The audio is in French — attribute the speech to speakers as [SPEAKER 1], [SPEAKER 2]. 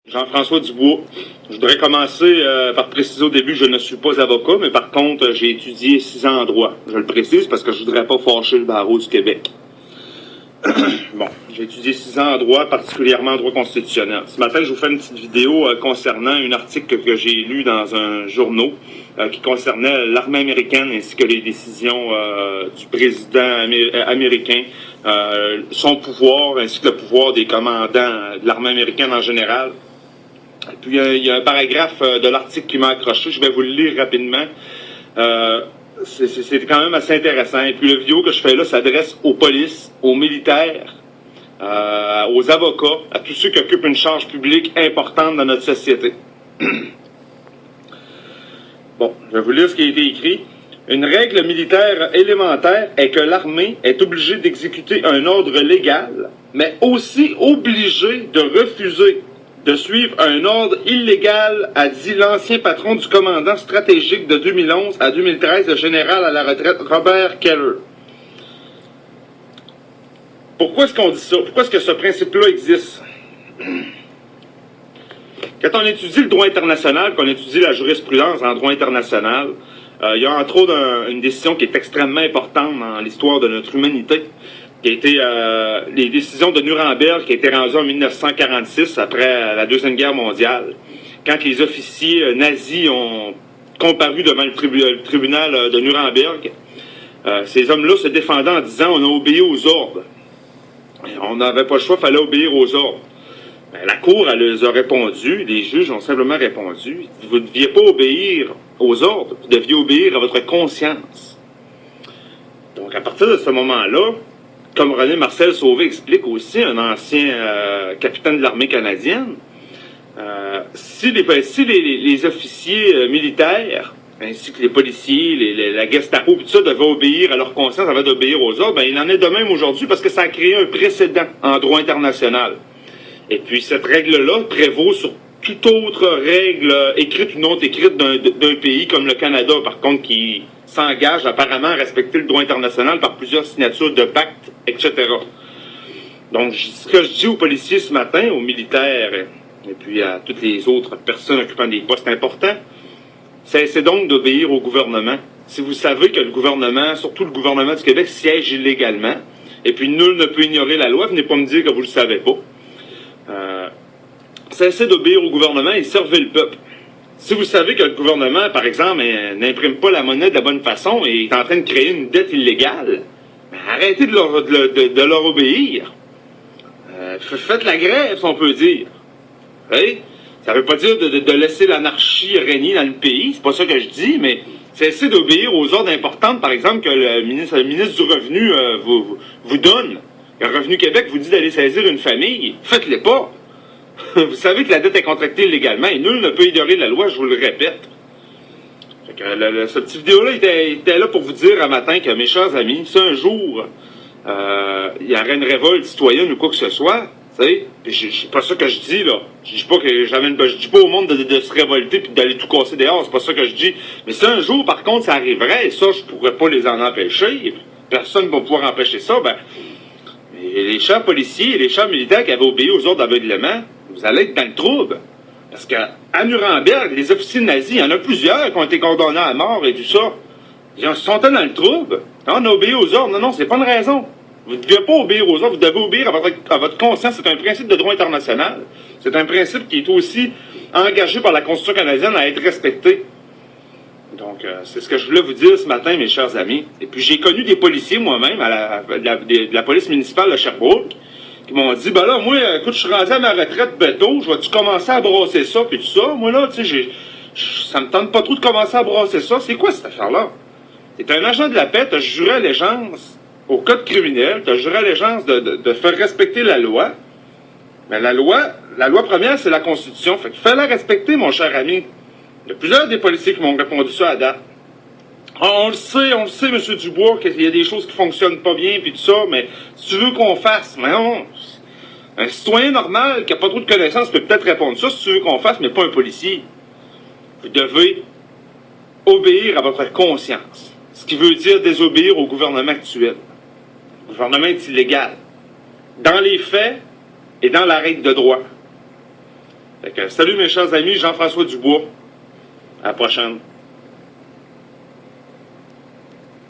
[SPEAKER 1] Jean-François Dubois. Je voudrais commencer par préciser au début que je ne suis pas avocat, mais par contre, j'ai étudié 6 ans en droit. Je le précise parce que je voudrais pas fâcher le barreau du Québec. Bon, j'ai étudié 6 ans en droit, particulièrement en droit constitutionnel. Ce matin, je vous fais une petite vidéo concernant un article que j'ai lu dans un journal qui concernait l'armée américaine ainsi que les décisions du président américain, son pouvoir ainsi que le pouvoir des commandants de l'armée américaine en général. Et puis, il y a un paragraphe de l'article qui m'a accroché. Je vais vous le lire rapidement. C'est quand même assez intéressant. Et puis, la vidéo que je fais là s'adresse aux polices, aux militaires, aux avocats, à tous ceux qui occupent une charge publique importante dans notre société. Bon, je vais vous lire ce qui a été écrit. Une règle militaire élémentaire est que l'armée est obligée d'exécuter un ordre légal, mais aussi obligée de refuser de suivre un ordre illégal, a dit l'ancien patron du commandant stratégique de 2011 à 2013, le général à la retraite Robert Keller. Pourquoi est-ce qu'on dit ça? Pourquoi est-ce que ce principe-là existe? Quand on étudie le droit international, qu'on étudie la jurisprudence en droit international, il y a entre autres une décision qui est extrêmement importante dans l'histoire de notre humanité, qui a été les décisions de Nuremberg qui a été rendues en 1946 après la Deuxième Guerre mondiale, quand les officiers nazis ont comparu devant le tribunal de Nuremberg. Ces hommes-là se défendaient en disant on a obéi aux ordres. On n'avait pas le choix, il fallait obéir aux ordres. Ben, la Cour, elle les a répondu, les juges ont simplement répondu, vous ne deviez pas obéir aux ordres, vous deviez obéir à votre conscience. Donc à partir de ce moment-là, comme René Marcel Sauvé explique aussi, un ancien capitaine de l'armée canadienne, si les officiers militaires, ainsi que les policiers, la Gestapo, tout ça, devaient obéir à leur conscience avant d'obéir aux ordres, ben, il en est de même aujourd'hui parce que ça a créé un précédent en droit international. Et puis cette règle-là prévaut sur toute autre règle écrite ou non écrite d'un pays comme le Canada, par contre, qui s'engage apparemment à respecter le droit international par plusieurs signatures de pactes, etc. Donc, ce que je dis aux policiers ce matin, aux militaires, et puis à toutes les autres personnes occupant des postes importants, c'est donc d'obéir au gouvernement. Si vous savez que le gouvernement, surtout le gouvernement du Québec, siège illégalement, et puis nul ne peut ignorer la loi, venez pas me dire que vous le savez pas. Cessez d'obéir au gouvernement et servez le peuple. Si vous savez que le gouvernement, par exemple, n'imprime pas la monnaie de la bonne façon et est en train de créer une dette illégale, arrêtez de leur obéir. Faites la grève, si on peut dire. Oui? Ça ne veut pas dire de laisser l'anarchie régner dans le pays, c'est pas ça que je dis, mais cessez d'obéir aux ordres importantes, par exemple, que le ministre du Revenu vous donne. Le Revenu Québec vous dit d'aller saisir une famille. Faites-le pas. Vous savez que la dette est contractée illégalement et nul ne peut ignorer la loi, je vous le répète. Fait que cette petite vidéo-là était là pour vous dire un matin que, mes chers amis, si un jour il y aurait une révolte citoyenne ou quoi que ce soit, vous savez, c'est pas ça que je dis, là. Je dis pas je dis pas au monde de se révolter puis d'aller tout casser dehors, c'est pas ça que je dis. Mais si un jour, par contre, ça arriverait, et ça, je pourrais pas les en empêcher, personne ne va pouvoir empêcher ça, ben, les chers policiers et les chers militaires qui avaient obéi aux ordres aveuglément, vous allez être dans le trouble. Parce qu'à Nuremberg, les officiers nazis, il y en a plusieurs qui ont été condamnés à mort et tout ça. Ils sont dans le trouble. On a obéi aux ordres. Non, c'est pas une raison. Vous ne devez pas obéir aux ordres, vous devez obéir à votre conscience. C'est un principe de droit international. C'est un principe qui est aussi engagé par la Constitution canadienne à être respecté. Donc, c'est ce que je voulais vous dire ce matin, mes chers amis. Et puis, j'ai connu des policiers moi-même de la police municipale de Sherbrooke qui m'ont dit, ben là, moi, écoute, je suis rendu à ma retraite bientôt, je vais-tu commencer à brasser ça, puis tout ça? Moi, là, tu sais, ça me tente pas trop de commencer à brasser ça. C'est quoi cette affaire-là? T'es un agent de la paix, t'as juré allégeance au code criminel, t'as juré allégeance de faire respecter la loi. Mais la loi première, c'est la Constitution. Fait que fais-la respecter, mon cher ami. Il y a plusieurs des policiers qui m'ont répondu ça à date. On le sait, M. Dubois, qu'il y a des choses qui fonctionnent pas bien, puis tout ça, mais si tu veux qu'on fasse, mais non. Un citoyen normal qui n'a pas trop de connaissances peut peut-être répondre ça, si tu veux qu'on fasse, mais pas un policier. Vous devez obéir à votre conscience. Ce qui veut dire désobéir au gouvernement actuel. Le gouvernement est illégal. Dans les faits et dans la règle de droit. Fait que, salut mes chers amis, Jean-François Dubois. À la prochaine.